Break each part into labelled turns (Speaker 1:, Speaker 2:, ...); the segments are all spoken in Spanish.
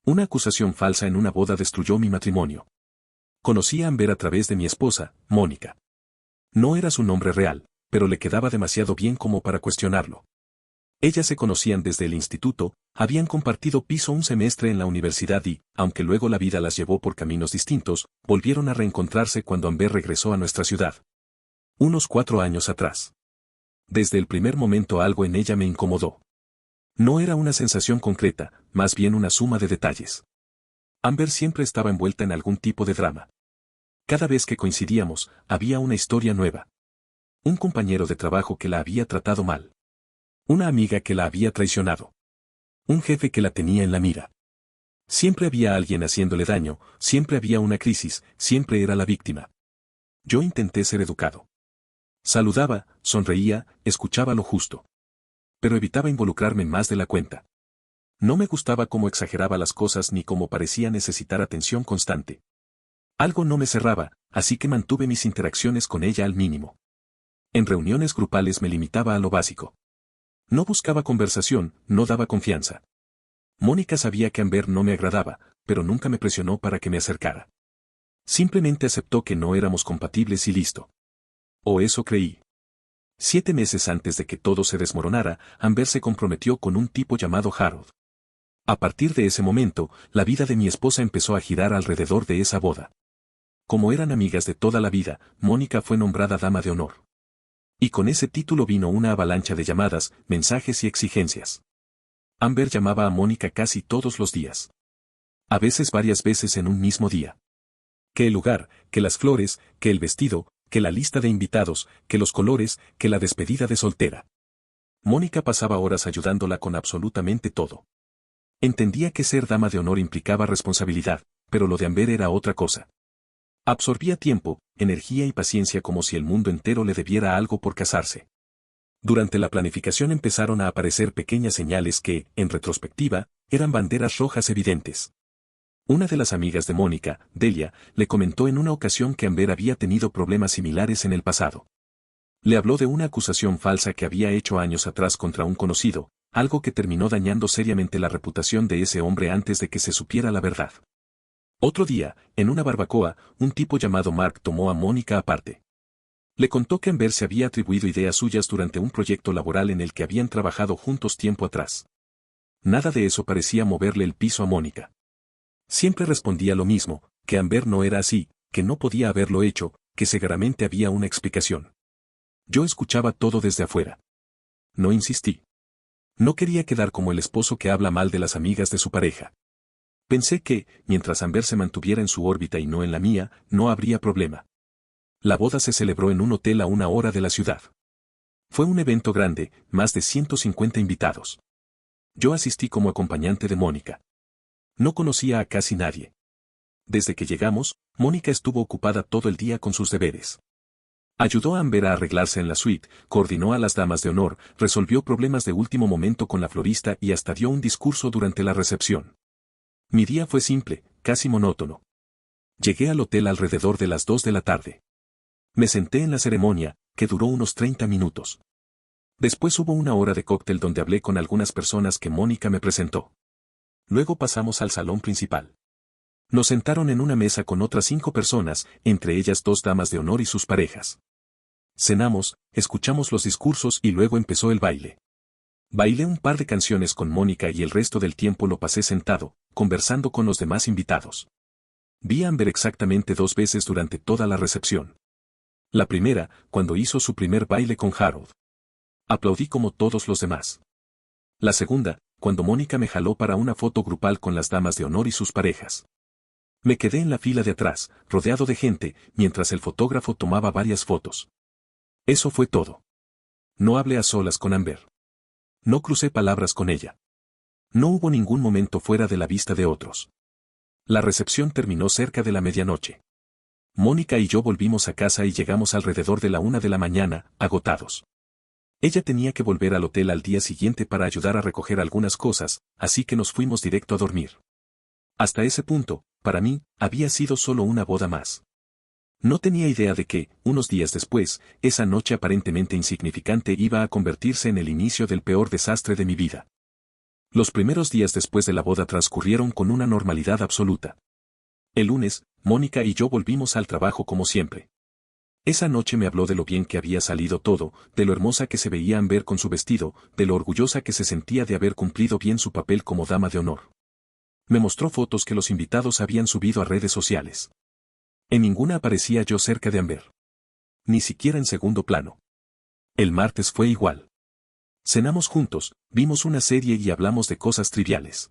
Speaker 1: Una acusación falsa en una boda destruyó mi matrimonio. Conocí a Amber a través de mi esposa, Mónica. No era su nombre real, pero le quedaba demasiado bien como para cuestionarlo. Ellas se conocían desde el instituto, habían compartido piso un semestre en la universidad y, aunque luego la vida las llevó por caminos distintos, volvieron a reencontrarse cuando Amber regresó a nuestra ciudad. Unos 4 años atrás. Desde el primer momento algo en ella me incomodó. No era una sensación concreta, más bien una suma de detalles. Amber siempre estaba envuelta en algún tipo de drama. Cada vez que coincidíamos, había una historia nueva. Un compañero de trabajo que la había tratado mal. Una amiga que la había traicionado. Un jefe que la tenía en la mira. Siempre había alguien haciéndole daño, siempre había una crisis, siempre era la víctima. Yo intenté ser educado. Saludaba, sonreía, escuchaba lo justo. Pero evitaba involucrarme más de la cuenta. No me gustaba cómo exageraba las cosas ni cómo parecía necesitar atención constante. Algo no me cerraba, así que mantuve mis interacciones con ella al mínimo. En reuniones grupales me limitaba a lo básico. No buscaba conversación, no daba confianza. Mónica sabía que Amber no me agradaba, pero nunca me presionó para que me acercara. Simplemente aceptó que no éramos compatibles y listo. O eso creí. 7 meses antes de que todo se desmoronara, Amber se comprometió con un tipo llamado Harold. A partir de ese momento, la vida de mi esposa empezó a girar alrededor de esa boda. Como eran amigas de toda la vida, Mónica fue nombrada dama de honor. Y con ese título vino una avalancha de llamadas, mensajes y exigencias. Amber llamaba a Mónica casi todos los días. A veces varias veces en un mismo día. Que el lugar, que las flores, que el vestido, que la lista de invitados, que los colores, que la despedida de soltera. Mónica pasaba horas ayudándola con absolutamente todo. Entendía que ser dama de honor implicaba responsabilidad, pero lo de Amber era otra cosa. Absorbía tiempo, energía y paciencia como si el mundo entero le debiera algo por casarse. Durante la planificación empezaron a aparecer pequeñas señales que, en retrospectiva, eran banderas rojas evidentes. Una de las amigas de Mónica, Delia, le comentó en una ocasión que Amber había tenido problemas similares en el pasado. Le habló de una acusación falsa que había hecho años atrás contra un conocido, algo que terminó dañando seriamente la reputación de ese hombre antes de que se supiera la verdad. Otro día, en una barbacoa, un tipo llamado Mark tomó a Mónica aparte. Le contó que Amber se había atribuido ideas suyas durante un proyecto laboral en el que habían trabajado juntos tiempo atrás. Nada de eso parecía moverle el piso a Mónica. Siempre respondía lo mismo, que Amber no era así, que no podía haberlo hecho, que seguramente había una explicación. Yo escuchaba todo desde afuera. No insistí. No quería quedar como el esposo que habla mal de las amigas de su pareja. Pensé que, mientras Amber se mantuviera en su órbita y no en la mía, no habría problema. La boda se celebró en un hotel a 1 hora de la ciudad. Fue un evento grande, más de 150 invitados. Yo asistí como acompañante de Mónica. No conocía a casi nadie. Desde que llegamos, Mónica estuvo ocupada todo el día con sus deberes. Ayudó a Amber a arreglarse en la suite, coordinó a las damas de honor, resolvió problemas de último momento con la florista y hasta dio un discurso durante la recepción. Mi día fue simple, casi monótono. Llegué al hotel alrededor de las 2 de la tarde. Me senté en la ceremonia, que duró unos 30 minutos. Después hubo 1 hora de cóctel donde hablé con algunas personas que Mónica me presentó. Luego pasamos al salón principal. Nos sentaron en una mesa con otras 5 personas, entre ellas 2 damas de honor y sus parejas. Cenamos, escuchamos los discursos y luego empezó el baile. Bailé un par de canciones con Mónica y el resto del tiempo lo pasé sentado, conversando con los demás invitados. Vi a Amber exactamente 2 veces durante toda la recepción. La primera, cuando hizo su primer baile con Harold. Aplaudí como todos los demás. La segunda, cuando Mónica me jaló para una foto grupal con las damas de honor y sus parejas. Me quedé en la fila de atrás, rodeado de gente, mientras el fotógrafo tomaba varias fotos. Eso fue todo. No hablé a solas con Amber. No crucé palabras con ella. No hubo ningún momento fuera de la vista de otros. La recepción terminó cerca de la medianoche. Mónica y yo volvimos a casa y llegamos alrededor de la 1 de la mañana, agotados. Ella tenía que volver al hotel al día siguiente para ayudar a recoger algunas cosas, así que nos fuimos directo a dormir. Hasta ese punto, para mí, había sido solo una boda más. No tenía idea de que, unos días después, esa noche aparentemente insignificante iba a convertirse en el inicio del peor desastre de mi vida. Los primeros días después de la boda transcurrieron con una normalidad absoluta. El lunes, Mónica y yo volvimos al trabajo como siempre. Esa noche me habló de lo bien que había salido todo, de lo hermosa que se veía Amber con su vestido, de lo orgullosa que se sentía de haber cumplido bien su papel como dama de honor. Me mostró fotos que los invitados habían subido a redes sociales. En ninguna aparecía yo cerca de Amber. Ni siquiera en segundo plano. El martes fue igual. Cenamos juntos, vimos una serie y hablamos de cosas triviales.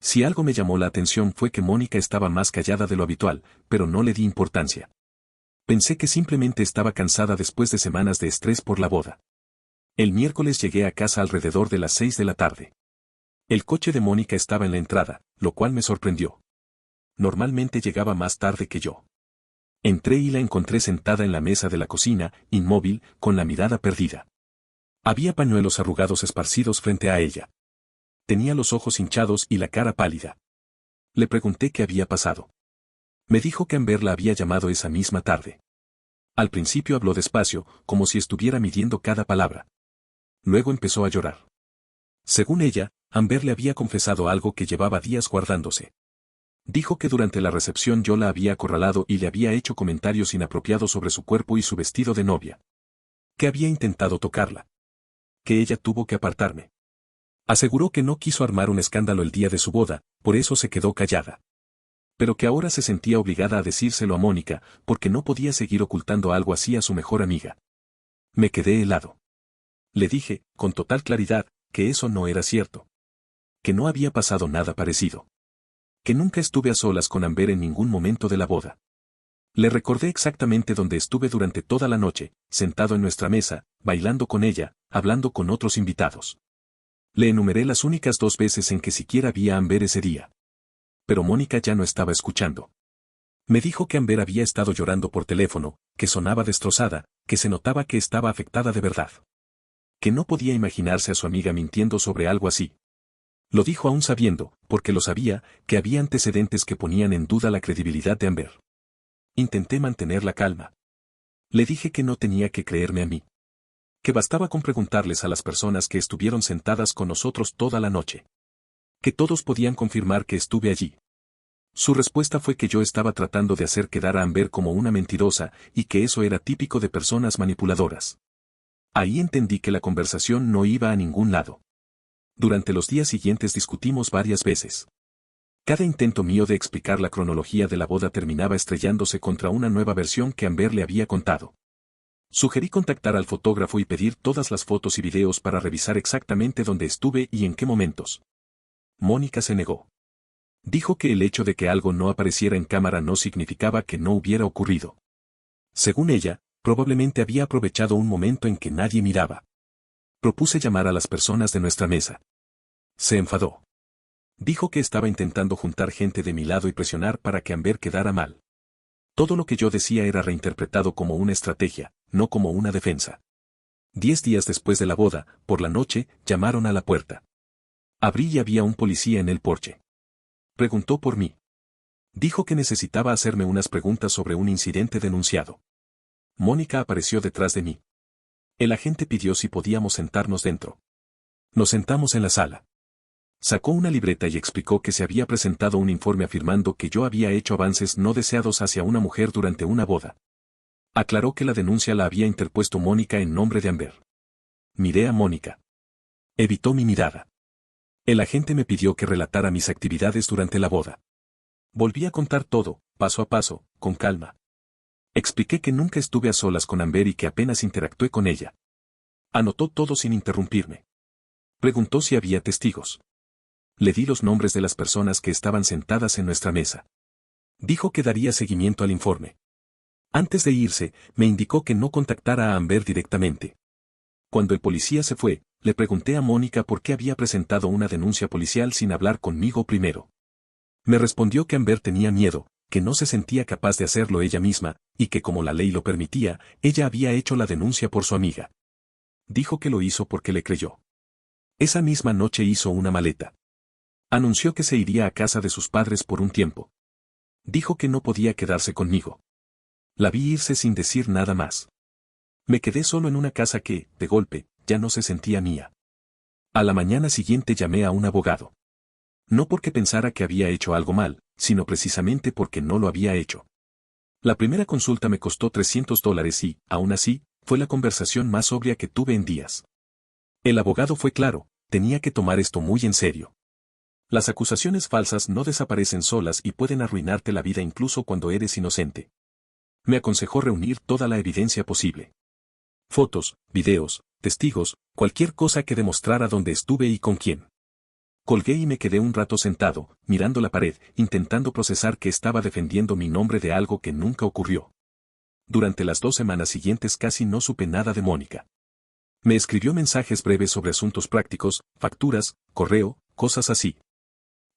Speaker 1: Si algo me llamó la atención fue que Mónica estaba más callada de lo habitual, pero no le di importancia. Pensé que simplemente estaba cansada después de semanas de estrés por la boda. El miércoles llegué a casa alrededor de las 6 de la tarde. El coche de Mónica estaba en la entrada, lo cual me sorprendió. Normalmente llegaba más tarde que yo. Entré y la encontré sentada en la mesa de la cocina, inmóvil, con la mirada perdida. Había pañuelos arrugados esparcidos frente a ella. Tenía los ojos hinchados y la cara pálida. Le pregunté qué había pasado. Me dijo que Amber la había llamado esa misma tarde. Al principio habló despacio, como si estuviera midiendo cada palabra. Luego empezó a llorar. Según ella, Amber le había confesado algo que llevaba días guardándose. Dijo que durante la recepción yo la había acorralado y le había hecho comentarios inapropiados sobre su cuerpo y su vestido de novia. Que había intentado tocarla. Que ella tuvo que apartarme. Aseguró que no quiso armar un escándalo el día de su boda, por eso se quedó callada. Pero que ahora se sentía obligada a decírselo a Mónica, porque no podía seguir ocultando algo así a su mejor amiga. Me quedé helado. Le dije, con total claridad, que eso no era cierto. Que no había pasado nada parecido. Que nunca estuve a solas con Amber en ningún momento de la boda. Le recordé exactamente dónde estuve durante toda la noche, sentado en nuestra mesa, bailando con ella, hablando con otros invitados. Le enumeré las únicas 2 veces en que siquiera vi a Amber ese día. Pero Mónica ya no estaba escuchando. Me dijo que Amber había estado llorando por teléfono, que sonaba destrozada, que se notaba que estaba afectada de verdad. Que no podía imaginarse a su amiga mintiendo sobre algo así. Lo dijo aún sabiendo, porque lo sabía, que había antecedentes que ponían en duda la credibilidad de Amber. Intenté mantener la calma. Le dije que no tenía que creerme a mí. Que bastaba con preguntarles a las personas que estuvieron sentadas con nosotros toda la noche. Que todos podían confirmar que estuve allí. Su respuesta fue que yo estaba tratando de hacer quedar a Amber como una mentirosa y que eso era típico de personas manipuladoras. Ahí entendí que la conversación no iba a ningún lado. Durante los días siguientes discutimos varias veces. Cada intento mío de explicar la cronología de la boda terminaba estrellándose contra una nueva versión que Amber le había contado. Sugerí contactar al fotógrafo y pedir todas las fotos y videos para revisar exactamente dónde estuve y en qué momentos. Mónica se negó. Dijo que el hecho de que algo no apareciera en cámara no significaba que no hubiera ocurrido. Según ella, probablemente había aprovechado un momento en que nadie miraba. Propuse llamar a las personas de nuestra mesa. Se enfadó. Dijo que estaba intentando juntar gente de mi lado y presionar para que Amber quedara mal. Todo lo que yo decía era reinterpretado como una estrategia, no como una defensa. 10 días después de la boda, por la noche, llamaron a la puerta. Abrí y había un policía en el porche. Preguntó por mí. Dijo que necesitaba hacerme unas preguntas sobre un incidente denunciado. Mónica apareció detrás de mí. El agente pidió si podíamos sentarnos dentro. Nos sentamos en la sala. Sacó una libreta y explicó que se había presentado un informe afirmando que yo había hecho avances no deseados hacia una mujer durante una boda. Aclaró que la denuncia la había interpuesto Mónica en nombre de Amber. Miré a Mónica. Evitó mi mirada. El agente me pidió que relatara mis actividades durante la boda. Volví a contar todo, paso a paso, con calma. Expliqué que nunca estuve a solas con Amber y que apenas interactué con ella. Anotó todo sin interrumpirme. Preguntó si había testigos. Le di los nombres de las personas que estaban sentadas en nuestra mesa. Dijo que daría seguimiento al informe. Antes de irse, me indicó que no contactara a Amber directamente. Cuando el policía se fue, le pregunté a Mónica por qué había presentado una denuncia policial sin hablar conmigo primero. Me respondió que Amber tenía miedo, que no se sentía capaz de hacerlo ella misma, y que como la ley lo permitía, ella había hecho la denuncia por su amiga. Dijo que lo hizo porque le creyó. Esa misma noche hizo una maleta. Anunció que se iría a casa de sus padres por un tiempo. Dijo que no podía quedarse conmigo. La vi irse sin decir nada más. Me quedé solo en una casa que, de golpe, ya no se sentía mía. A la mañana siguiente llamé a un abogado. No porque pensara que había hecho algo mal, sino precisamente porque no lo había hecho. La primera consulta me costó $300 y, aún así, fue la conversación más sobria que tuve en días. El abogado fue claro, tenía que tomar esto muy en serio. Las acusaciones falsas no desaparecen solas y pueden arruinarte la vida incluso cuando eres inocente. Me aconsejó reunir toda la evidencia posible. Fotos, videos, testigos, cualquier cosa que demostrara dónde estuve y con quién. Colgué y me quedé un rato sentado, mirando la pared, intentando procesar que estaba defendiendo mi nombre de algo que nunca ocurrió. Durante las 2 semanas siguientes casi no supe nada de Mónica. Me escribió mensajes breves sobre asuntos prácticos, facturas, correo, cosas así.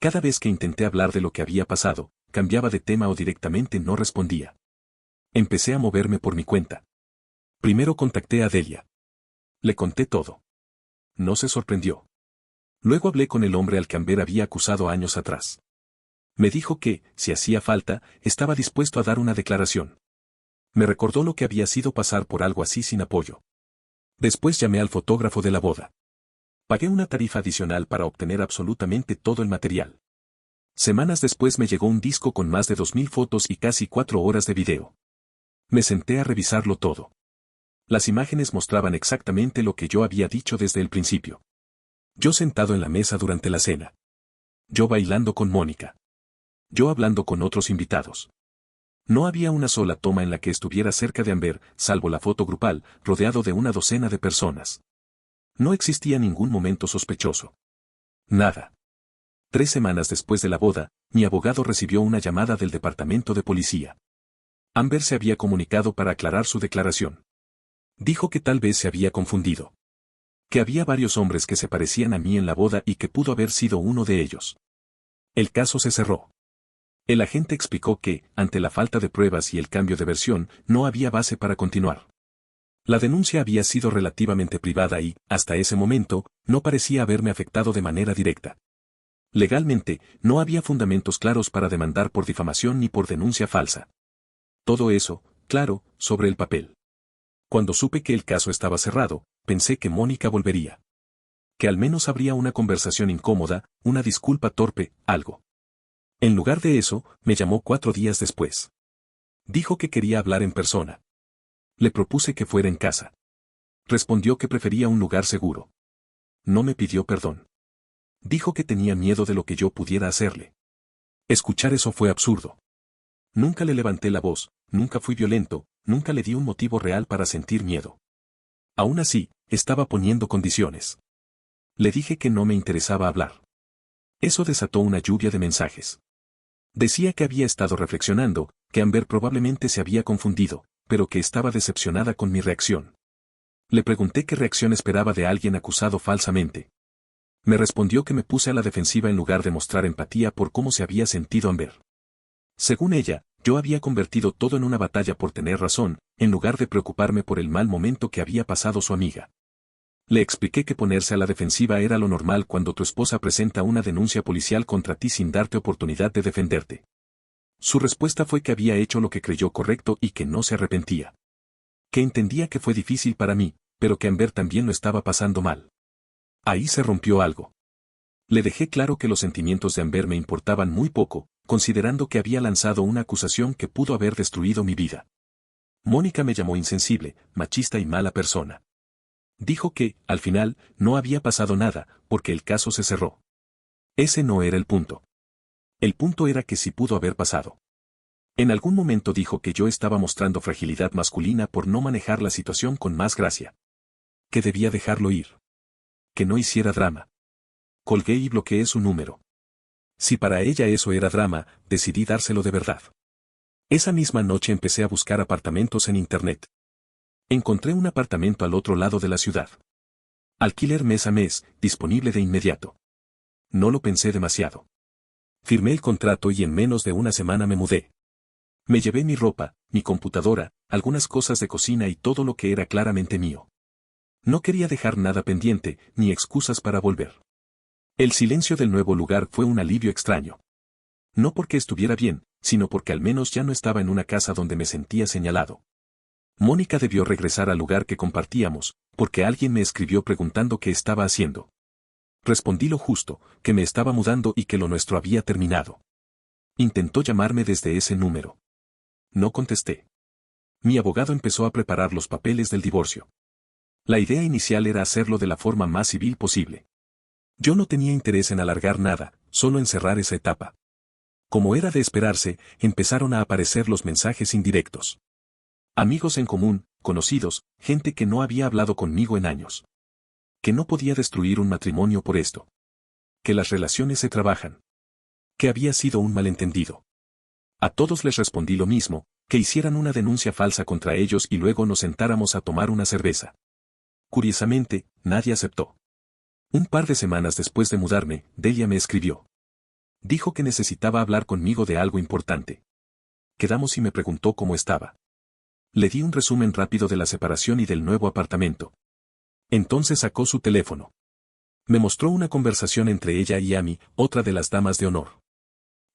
Speaker 1: Cada vez que intenté hablar de lo que había pasado, cambiaba de tema o directamente no respondía. Empecé a moverme por mi cuenta. Primero contacté a Delia. Le conté todo. No se sorprendió. Luego hablé con el hombre al que Amber había acusado años atrás. Me dijo que, si hacía falta, estaba dispuesto a dar una declaración. Me recordó lo que había sido pasar por algo así sin apoyo. Después llamé al fotógrafo de la boda. Pagué una tarifa adicional para obtener absolutamente todo el material. Semanas después me llegó un disco con más de 2000 fotos y casi 4 horas de video. Me senté a revisarlo todo. Las imágenes mostraban exactamente lo que yo había dicho desde el principio. Yo sentado en la mesa durante la cena. Yo bailando con Mónica. Yo hablando con otros invitados. No había una sola toma en la que estuviera cerca de Amber, salvo la foto grupal, rodeado de una docena de personas. No existía ningún momento sospechoso. Nada. 3 semanas después de la boda, mi abogado recibió una llamada del departamento de policía. Amber se había comunicado para aclarar su declaración. Dijo que tal vez se había confundido. Que había varios hombres que se parecían a mí en la boda y que pudo haber sido uno de ellos. El caso se cerró. El agente explicó que, ante la falta de pruebas y el cambio de versión, no había base para continuar. La denuncia había sido relativamente privada y, hasta ese momento, no parecía haberme afectado de manera directa. Legalmente, no había fundamentos claros para demandar por difamación ni por denuncia falsa. Todo eso, claro, sobre el papel. Cuando supe que el caso estaba cerrado, pensé que Mónica volvería. Que al menos habría una conversación incómoda, una disculpa torpe, algo. En lugar de eso, me llamó 4 días después. Dijo que quería hablar en persona. Le propuse que fuera en casa. Respondió que prefería un lugar seguro. No me pidió perdón. Dijo que tenía miedo de lo que yo pudiera hacerle. Escuchar eso fue absurdo. Nunca le levanté la voz, nunca fui violento, nunca le di un motivo real para sentir miedo. Aún así, estaba poniendo condiciones. Le dije que no me interesaba hablar. Eso desató una lluvia de mensajes. Decía que había estado reflexionando, que Amber probablemente se había confundido, pero que estaba decepcionada con mi reacción. Le pregunté qué reacción esperaba de alguien acusado falsamente. Me respondió que me puse a la defensiva en lugar de mostrar empatía por cómo se había sentido Amber. Según ella, yo había convertido todo en una batalla por tener razón, en lugar de preocuparme por el mal momento que había pasado su amiga. Le expliqué que ponerse a la defensiva era lo normal cuando tu esposa presenta una denuncia policial contra ti sin darte oportunidad de defenderte. Su respuesta fue que había hecho lo que creyó correcto y que no se arrepentía. Que entendía que fue difícil para mí, pero que Amber también lo estaba pasando mal. Ahí se rompió algo. Le dejé claro que los sentimientos de Amber me importaban muy poco, considerando que había lanzado una acusación que pudo haber destruido mi vida. Mónica me llamó insensible, machista y mala persona. Dijo que, al final, no había pasado nada, porque el caso se cerró. Ese no era el punto. El punto era que sí pudo haber pasado. En algún momento dijo que yo estaba mostrando fragilidad masculina por no manejar la situación con más gracia. Que debía dejarlo ir. Que no hiciera drama. Colgué y bloqueé su número. Si para ella eso era drama, decidí dárselo de verdad. Esa misma noche empecé a buscar apartamentos en internet. Encontré un apartamento al otro lado de la ciudad. Alquiler mes a mes, disponible de inmediato. No lo pensé demasiado. Firmé el contrato y en menos de una semana me mudé. Me llevé mi ropa, mi computadora, algunas cosas de cocina y todo lo que era claramente mío. No quería dejar nada pendiente, ni excusas para volver. El silencio del nuevo lugar fue un alivio extraño. No porque estuviera bien, sino porque al menos ya no estaba en una casa donde me sentía señalado. Mónica debió regresar al lugar que compartíamos, porque alguien me escribió preguntando qué estaba haciendo. Respondí lo justo, que me estaba mudando y que lo nuestro había terminado. Intentó llamarme desde ese número. No contesté. Mi abogado empezó a preparar los papeles del divorcio. La idea inicial era hacerlo de la forma más civil posible. Yo no tenía interés en alargar nada, solo en cerrar esa etapa. Como era de esperarse, empezaron a aparecer los mensajes indirectos. Amigos en común, conocidos, gente que no había hablado conmigo en años. Que no podía destruir un matrimonio por esto. Que las relaciones se trabajan. Que había sido un malentendido. A todos les respondí lo mismo, que hicieran una denuncia falsa contra ellos y luego nos sentáramos a tomar una cerveza. Curiosamente, nadie aceptó. Un par de semanas después de mudarme, Delia me escribió. Dijo que necesitaba hablar conmigo de algo importante. Quedamos y me preguntó cómo estaba. Le di un resumen rápido de la separación y del nuevo apartamento. Entonces sacó su teléfono. Me mostró una conversación entre ella y Amy, otra de las damas de honor.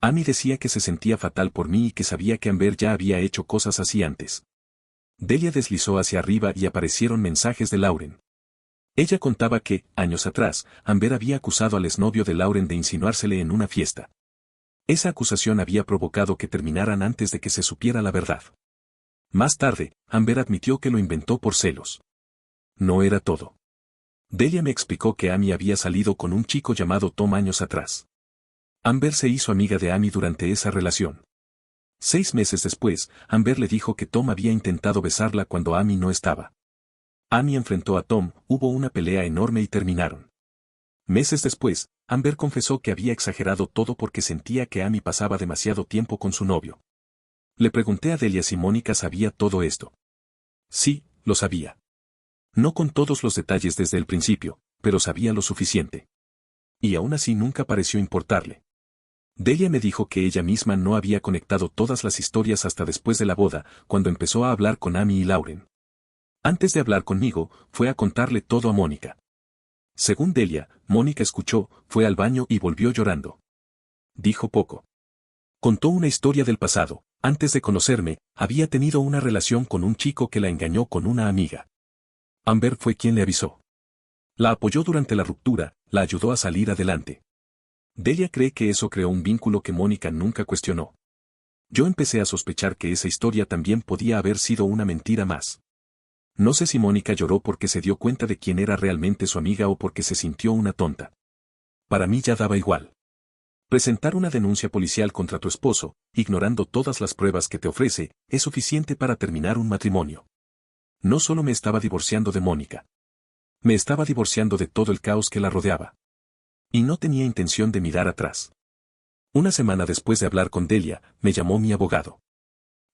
Speaker 1: Amy decía que se sentía fatal por mí y que sabía que Amber ya había hecho cosas así antes. Delia deslizó hacia arriba y aparecieron mensajes de Lauren. Ella contaba que, años atrás, Amber había acusado al exnovio de Lauren de insinuársele en una fiesta. Esa acusación había provocado que terminaran antes de que se supiera la verdad. Más tarde, Amber admitió que lo inventó por celos. No era todo. Delia me explicó que Amy había salido con un chico llamado Tom años atrás. Amber se hizo amiga de Amy durante esa relación. 6 meses después, Amber le dijo que Tom había intentado besarla cuando Amy no estaba. Amy enfrentó a Tom, hubo una pelea enorme y terminaron. Meses después, Amber confesó que había exagerado todo porque sentía que Amy pasaba demasiado tiempo con su novio. Le pregunté a Delia si Mónica sabía todo esto. Sí, lo sabía. No con todos los detalles desde el principio, pero sabía lo suficiente. Y aún así nunca pareció importarle. Delia me dijo que ella misma no había conectado todas las historias hasta después de la boda, cuando empezó a hablar con Amy y Lauren. Antes de hablar conmigo, fue a contarle todo a Mónica. Según Delia, Mónica escuchó, fue al baño y volvió llorando. Dijo poco. Contó una historia del pasado. Antes de conocerme, había tenido una relación con un chico que la engañó con una amiga. Amber fue quien le avisó. La apoyó durante la ruptura, la ayudó a salir adelante. Delia cree que eso creó un vínculo que Mónica nunca cuestionó. Yo empecé a sospechar que esa historia también podía haber sido una mentira más. No sé si Mónica lloró porque se dio cuenta de quién era realmente su amiga o porque se sintió una tonta. Para mí ya daba igual. Presentar una denuncia policial contra tu esposo, ignorando todas las pruebas que te ofrece, es suficiente para terminar un matrimonio. No solo me estaba divorciando de Mónica. Me estaba divorciando de todo el caos que la rodeaba. Y no tenía intención de mirar atrás. Una semana después de hablar con Delia, me llamó mi abogado.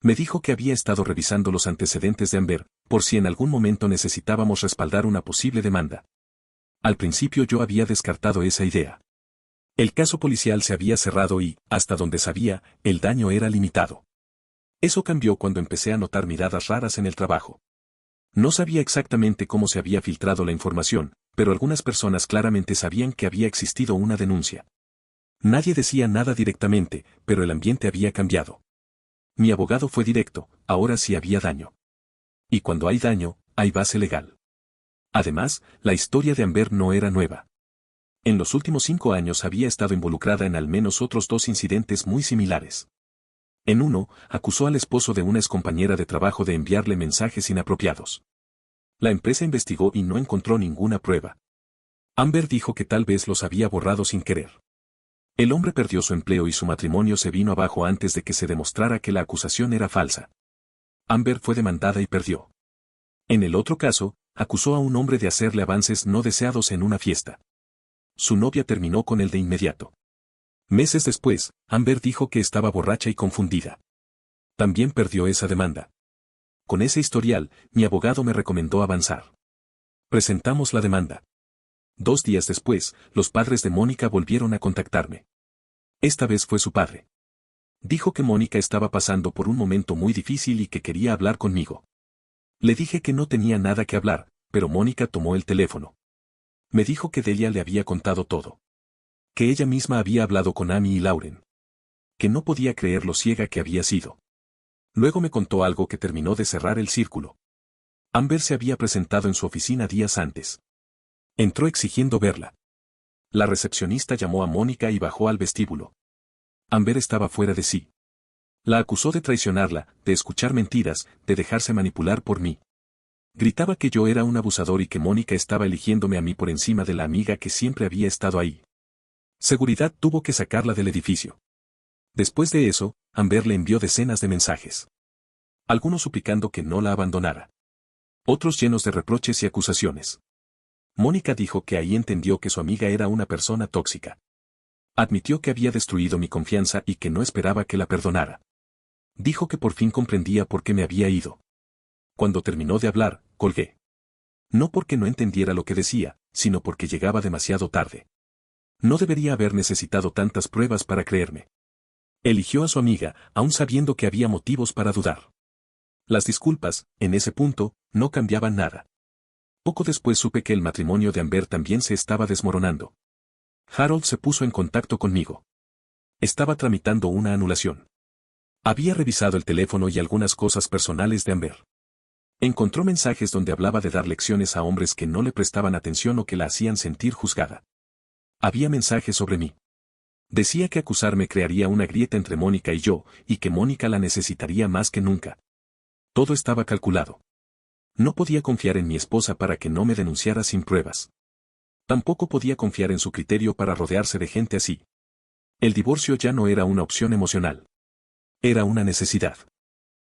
Speaker 1: Me dijo que había estado revisando los antecedentes de Amber, por si en algún momento necesitábamos respaldar una posible demanda. Al principio yo había descartado esa idea. El caso policial se había cerrado y, hasta donde sabía, el daño era limitado. Eso cambió cuando empecé a notar miradas raras en el trabajo. No sabía exactamente cómo se había filtrado la información, pero algunas personas claramente sabían que había existido una denuncia. Nadie decía nada directamente, pero el ambiente había cambiado. Mi abogado fue directo, ahora sí había daño. Y cuando hay daño, hay base legal. Además, la historia de Amber no era nueva. En los últimos 5 años había estado involucrada en al menos otros 2 incidentes muy similares. En uno, acusó al esposo de una excompañera de trabajo de enviarle mensajes inapropiados. La empresa investigó y no encontró ninguna prueba. Amber dijo que tal vez los había borrado sin querer. El hombre perdió su empleo y su matrimonio se vino abajo antes de que se demostrara que la acusación era falsa. Amber fue demandada y perdió. En el otro caso, acusó a un hombre de hacerle avances no deseados en una fiesta. Su novia terminó con él de inmediato. Meses después, Amber dijo que estaba borracha y confundida. También perdió esa demanda. Con ese historial, mi abogado me recomendó avanzar. Presentamos la demanda. 2 días después, los padres de Mónica volvieron a contactarme. Esta vez fue su padre. Dijo que Mónica estaba pasando por un momento muy difícil y que quería hablar conmigo. Le dije que no tenía nada que hablar, pero Mónica tomó el teléfono. Me dijo que Delia le había contado todo. Que ella misma había hablado con Amy y Lauren. Que no podía creer lo ciega que había sido. Luego me contó algo que terminó de cerrar el círculo. Amber se había presentado en su oficina días antes. Entró exigiendo verla. La recepcionista llamó a Mónica y bajó al vestíbulo. Amber estaba fuera de sí. La acusó de traicionarla, de escuchar mentiras, de dejarse manipular por mí. Gritaba que yo era un abusador y que Mónica estaba eligiéndome a mí por encima de la amiga que siempre había estado ahí. Seguridad tuvo que sacarla del edificio. Después de eso, Amber le envió decenas de mensajes. Algunos suplicando que no la abandonara. Otros llenos de reproches y acusaciones. Mónica dijo que ahí entendió que su amiga era una persona tóxica. Admitió que había destruido mi confianza y que no esperaba que la perdonara. Dijo que por fin comprendía por qué me había ido. Cuando terminó de hablar, colgué. No porque no entendiera lo que decía, sino porque llegaba demasiado tarde. No debería haber necesitado tantas pruebas para creerme. Eligió a su amiga, aun sabiendo que había motivos para dudar. Las disculpas, en ese punto, no cambiaban nada. Poco después supe que el matrimonio de Amber también se estaba desmoronando. Harold se puso en contacto conmigo. Estaba tramitando una anulación. Había revisado el teléfono y algunas cosas personales de Amber. Encontró mensajes donde hablaba de dar lecciones a hombres que no le prestaban atención o que la hacían sentir juzgada. Había mensajes sobre mí. Decía que acusarme crearía una grieta entre Mónica y yo, y que Mónica la necesitaría más que nunca. Todo estaba calculado. No podía confiar en mi esposa para que no me denunciara sin pruebas. Tampoco podía confiar en su criterio para rodearse de gente así. El divorcio ya no era una opción emocional. Era una necesidad.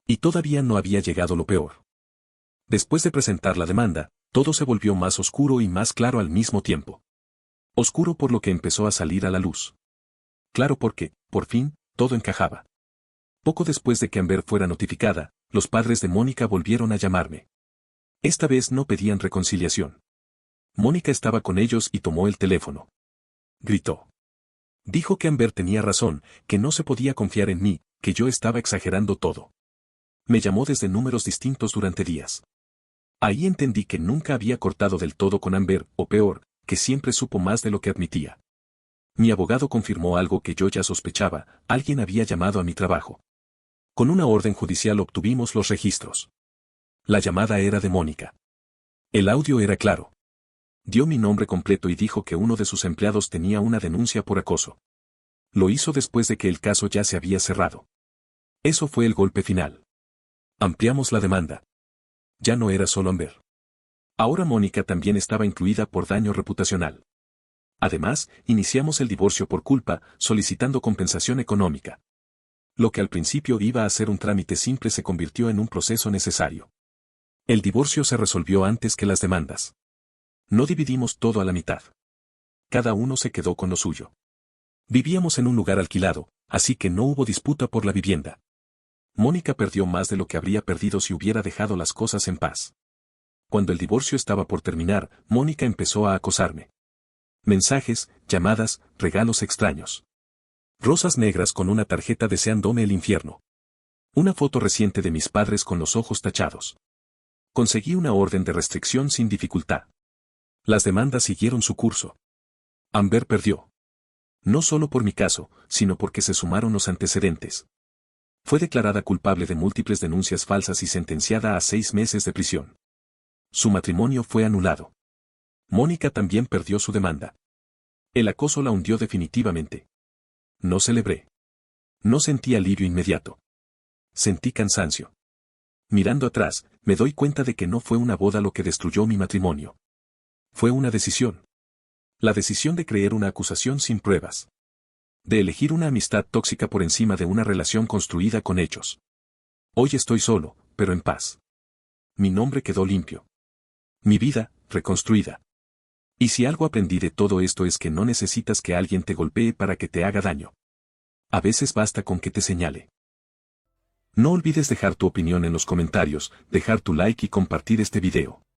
Speaker 1: Y todavía no había llegado lo peor. Después de presentar la demanda, todo se volvió más oscuro y más claro al mismo tiempo. Oscuro por lo que empezó a salir a la luz. Claro porque, por fin, todo encajaba. Poco después de que Amber fuera notificada, los padres de Mónica volvieron a llamarme. Esta vez no pedían reconciliación. Mónica estaba con ellos y tomó el teléfono. Gritó. Dijo que Amber tenía razón, que no se podía confiar en mí, que yo estaba exagerando todo. Me llamó desde números distintos durante días. Ahí entendí que nunca había cortado del todo con Amber, o peor, que siempre supo más de lo que admitía. Mi abogado confirmó algo que yo ya sospechaba, alguien había llamado a mi trabajo. Con una orden judicial obtuvimos los registros. La llamada era de Mónica. El audio era claro. Dio mi nombre completo y dijo que uno de sus empleados tenía una denuncia por acoso. Lo hizo después de que el caso ya se había cerrado. Eso fue el golpe final. Ampliamos la demanda. Ya no era solo Amber. Ahora Mónica también estaba incluida por daño reputacional. Además, iniciamos el divorcio por culpa, solicitando compensación económica. Lo que al principio iba a ser un trámite simple se convirtió en un proceso necesario. El divorcio se resolvió antes que las demandas. No dividimos todo a la mitad. Cada uno se quedó con lo suyo. Vivíamos en un lugar alquilado, así que no hubo disputa por la vivienda. Mónica perdió más de lo que habría perdido si hubiera dejado las cosas en paz. Cuando el divorcio estaba por terminar, Mónica empezó a acosarme. Mensajes, llamadas, regalos extraños. Rosas negras con una tarjeta deseándome el infierno. Una foto reciente de mis padres con los ojos tachados. Conseguí una orden de restricción sin dificultad. Las demandas siguieron su curso. Amber perdió. No solo por mi caso, sino porque se sumaron los antecedentes. Fue declarada culpable de múltiples denuncias falsas y sentenciada a 6 meses de prisión. Su matrimonio fue anulado. Mónica también perdió su demanda. El acoso la hundió definitivamente. No celebré. No sentí alivio inmediato. Sentí cansancio. Mirando atrás, me doy cuenta de que no fue una boda lo que destruyó mi matrimonio. Fue una decisión. La decisión de creer una acusación sin pruebas. De elegir una amistad tóxica por encima de una relación construida con hechos. Hoy estoy solo, pero en paz. Mi nombre quedó limpio. Mi vida, reconstruida. Y si algo aprendí de todo esto es que no necesitas que alguien te golpee para que te haga daño. A veces basta con que te señale. No olvides dejar tu opinión en los comentarios, dejar tu like y compartir este video.